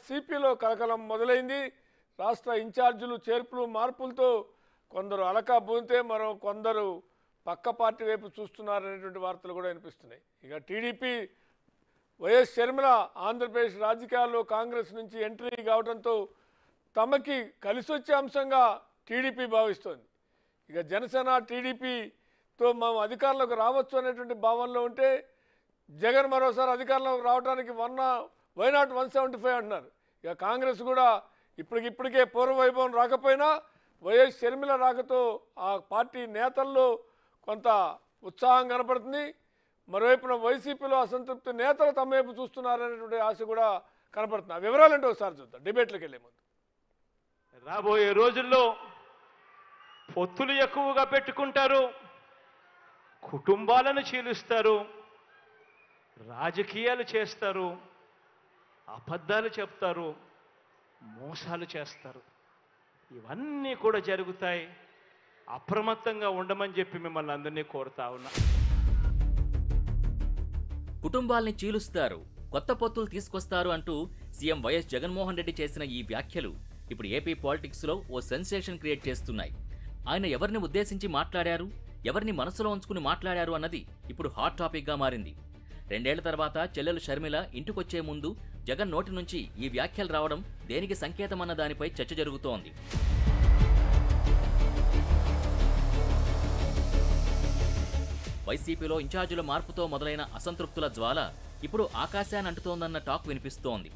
సిపిలో కలకలం మొదలైంది. రాష్ట్ర ఇన్ఛార్జీలు చేర్పులు మార్పులతో కొందరు అలకాబూనితే మరో కొందరు పక్క పార్టీ వైపు చూస్తున్నారనేటువంటి వార్తలు కూడా వినిపిస్తున్నాయి. ఇక టీడీపీ వైఎస్ షర్మిల ఆంధ్రప్రదేశ్ రాజకీయాల్లో కాంగ్రెస్ నుంచి ఎంట్రీ కావడంతో తమకి కలిసి వచ్చే అంశంగా టీడీపీ భావిస్తోంది. ఇక జనసేన టీడీపీతో మనం అధికారంలోకి రావచ్చు అనేటువంటి భావనలో ఉంటే జగన్ మరోసారి అధికారంలోకి రావడానికి వై నాట్ 175 అంటున్నారు. ఇక కాంగ్రెస్ కూడా ఇప్పటికే పూర్వవైభవం రాకపోయినా వైఎస్ షర్మిల రాకతో ఆ పార్టీ నేతల్లో కొంత ఉత్సాహం కనపడుతుంది. మరోవైపున వైసీపీలో అసంతృప్తి నేతలు తమ వైపు చూస్తున్నారనేటువంటి ఆశ కూడా కనపడుతుంది. ఆ వివరాలంటే ఒకసారి చూద్దాం డిబేట్లకు వెళ్ళే ముందు. రాబోయే రోజుల్లో పొత్తులు ఎక్కువగా పెట్టుకుంటారు, కుటుంబాలను చీలుస్తారు, రాజకీయాలు చేస్తారు, అబద్ధాలు చెప్తారు, మోసాలు చేస్తారు. ఇవన్నీ కూడా జరుగుతాయి. అప్రమత్తంగా ఉండమని చెప్పి మిమ్మల్ని అందరినీ కోరుతా ఉన్నా. కుటుంబాల్ని చీలుస్తారు, కొత్త పొత్తులు తీసుకొస్తారు అంటూ సీఎం వైఎస్ జగన్మోహన్ రెడ్డి చేసిన ఈ వ్యాఖ్యలు ఇప్పుడు ఏపీ పాలిటిక్స్లో ఓ సెన్సేషన్ క్రియేట్ చేస్తున్నాయి. ఆయన ఎవరిని ఉద్దేశించి మాట్లాడారు, ఎవరిని మనసులో ఉంచుకుని మాట్లాడారు అన్నది ఇప్పుడు హాట్ టాపిక్గా మారింది. 2 ఏళ్ల తర్వాత చెల్లెలు షర్మిల ఇంటికొచ్చే ముందు జగన్ నోటి నుంచి ఈ వ్యాఖ్యలు రావడం దేనికి సంకేతమన్న దానిపై చర్చ జరుగుతోంది. వైసీపీలో ఇన్ఛార్జీల మార్పుతో మొదలైన అసంతృప్తుల జ్వాల ఇప్పుడు ఆకాశాన్ని అంటుతోందన్న టాక్ వినిపిస్తోంది.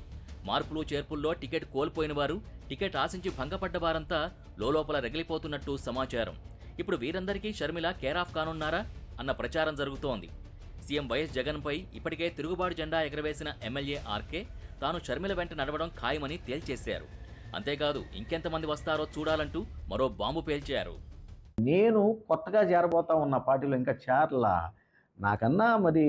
మార్పులు చేర్పుల్లో టికెట్ కోల్పోయిన వారు, టికెట్ ఆశించి భంగపడ్డ వారంతా లోలోపల రగిలిపోతున్నట్టు సమాచారం. ఇప్పుడు వీరందరికీ షర్మిల కేరాఫ్ కానున్నారా అన్న ప్రచారం జరుగుతోంది. సీఎం వైఎస్ జగన్పై ఇప్పటికే తిరుగుబాటు జెండా ఎగరవేసిన ఎమ్మెల్యే ఆర్కే తాను షర్మిల వెంట నడవడం ఖాయమని తేల్చేశారు. అంతేకాదు ఇంకెంతమంది వస్తారో చూడాలంటూ మరో బాంబు పేల్చారు. నేను కొత్తగా చేరబోతా ఉన్న పార్టీలో ఇంకా చేరలా. నాకన్నా మరి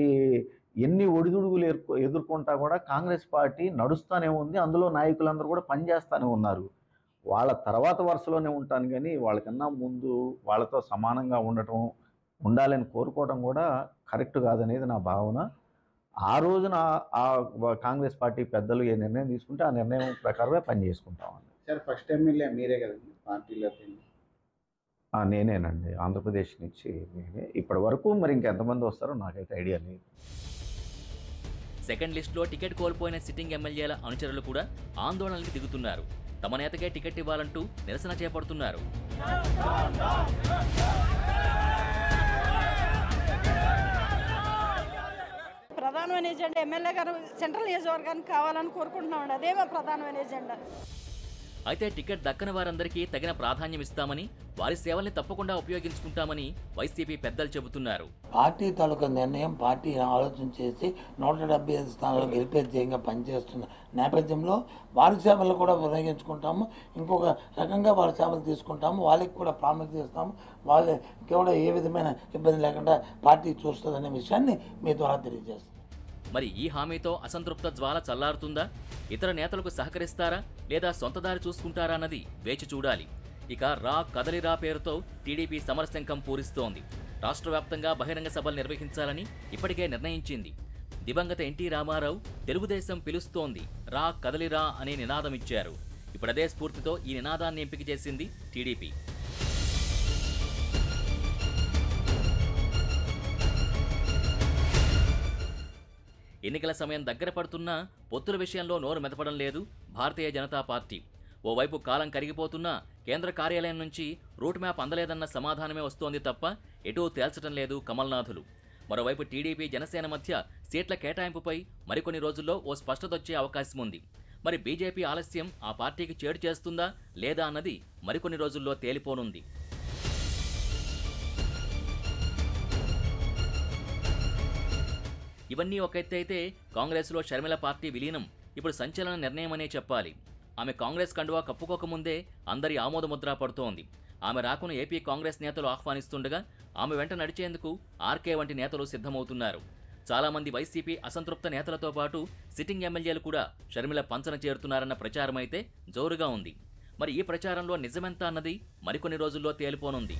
ఎన్ని ఒడిదుడుగులు ఎదుర్కొంటా కూడా కాంగ్రెస్ పార్టీ నడుస్తూనే ఉంది. అందులో నాయకులందరూ కూడా పనిచేస్తూనే ఉన్నారు. వాళ్ళ తర్వాత వరుసలోనే ఉంటాను, కానీ వాళ్ళకన్నా ముందు వాళ్ళతో సమానంగా ఉండాలని కోరుకోవడం కూడా కరెక్ట్ కాదనేది నా భావన. ఆ రోజున ఆ కాంగ్రెస్ పార్టీ పెద్దలు ఏ నిర్ణయం తీసుకుంటే ఆ నిర్ణయం ప్రకారమే పనిచేసుకుంటామని. సార్ ఫస్ట్ ఎమ్మెల్యే మీరే కదండి పార్టీలో? నేనేనండి, ఆంధ్రప్రదేశ్ నుంచి నేనే. ఇప్పటి వరకు మరి ఇంకెంతమంది వస్తారో నాకైతే ఐడియా లేదు. సెకండ్ లిస్టులో టికెట్ కోల్పోయిన సిట్టింగ్ ఎమ్మెల్యేల అనుచరులు కూడా ఆందోళనలకు దిగుతున్నారు. తమ నేతకే టికెట్ ఇవ్వాలంటూ నిరసన చేపడుతున్నారు. ప్రధానమైన ఎజెండా ఎమ్మెల్యే గారు సెంట్రల్ నియోజకవర్గానికి కావాలని కోరుకుంటున్నామండి. అదే మా ప్రధానమైన ఎజెండా. అయితే టికెట్ దక్కని వారందరికీ తగిన ప్రాధాన్యం ఇస్తామని, వారి సేవల్ని తప్పకుండా ఉపయోగించుకుంటామని వైసీపీ పెద్దలు చెబుతున్నారు. పార్టీ తాలూకా నిర్ణయం పార్టీ ఆలోచన చేసి 175 స్థానాలు గెలిపే ధ్యేయంగా పనిచేస్తున్న నేపథ్యంలో వారి సేవలు కూడా వినియోగించుకుంటాము. ఇంకొక రకంగా వారి సేవలు తీసుకుంటాము, వాళ్ళకి కూడా ప్రాముఖ్యత ఇస్తాము. వాళ్ళకి కూడా ఏ విధమైన ఇబ్బంది లేకుండా పార్టీ చూస్తుందనే విషయాన్ని మీ ద్వారా తెలియజేస్తాం. మరి ఈ హామీతో అసంతృప్త జ్వాల చల్లారుతుందా? ఇతర నేతలకు సహకరిస్తారా లేదా సొంత దారి చూసుకుంటారా అన్నది వేచి చూడాలి. ఇక రా కదలిరా పేరుతో టీడీపీ సమరశంఖం పూరిస్తోంది. రాష్ట్ర వ్యాప్తంగా బహిరంగ సభలు నిర్వహించాలని ఇప్పటికే నిర్ణయించింది. దివంగత ఎన్టీ రామారావు తెలుగుదేశం పిలుస్తోంది రా కదలిరా అనే నినాదం ఇచ్చారు. ఇప్పుడదే స్ఫూర్తితో ఈ నినాదాన్ని ఎంపిక చేసింది టీడీపీ. ఎన్నికల సమయం దగ్గర పడుతున్నా పొత్తుల విషయంలో నోరు మెదపడం లేదు భారతీయ జనతా పార్టీ. ఓవైపు కాలం కరిగిపోతున్నా కేంద్ర కార్యాలయం నుంచి రూట్ మ్యాప్ అందలేదన్న సమాధానమే వస్తోంది తప్ప ఎటూ తేల్చడం లేదు కమల్నాథులు. మరోవైపు టీడీపీ జనసేన మధ్య సీట్ల కేటాయింపుపై మరికొన్ని రోజుల్లో ఓ స్పష్టత వచ్చే అవకాశం ఉంది. మరి బీజేపీ ఆలస్యం ఆ పార్టీకి చేటు చేస్తుందా లేదా అన్నది మరికొన్ని రోజుల్లో తేలిపోనుంది. ఇవన్నీ ఒక ఎత్తు అయితే కాంగ్రెస్లో షర్మిల పార్టీ విలీనం ఇప్పుడు సంచలన నిర్ణయమనే చెప్పాలి. ఆమె కాంగ్రెస్ కండువా కప్పుకోకముందే అందరి ఆమోదముద్ర పడుతోంది. ఆమె రాకును ఏపీ కాంగ్రెస్ నేతలు ఆహ్వానిస్తుండగా ఆమె వెంట నడిచేందుకు ఆర్కే వంటి నేతలు సిద్ధమవుతున్నారు. చాలామంది వైసీపీ అసంతృప్త నేతలతో పాటు సిట్టింగ్ ఎమ్మెల్యేలు కూడా షర్మిల పంచన చేరుతున్నారన్న ప్రచారమైతే జోరుగా ఉంది. మరి ఈ ప్రచారంలో నిజమెంత అన్నది మరికొన్ని రోజుల్లో తేలిపోనుంది.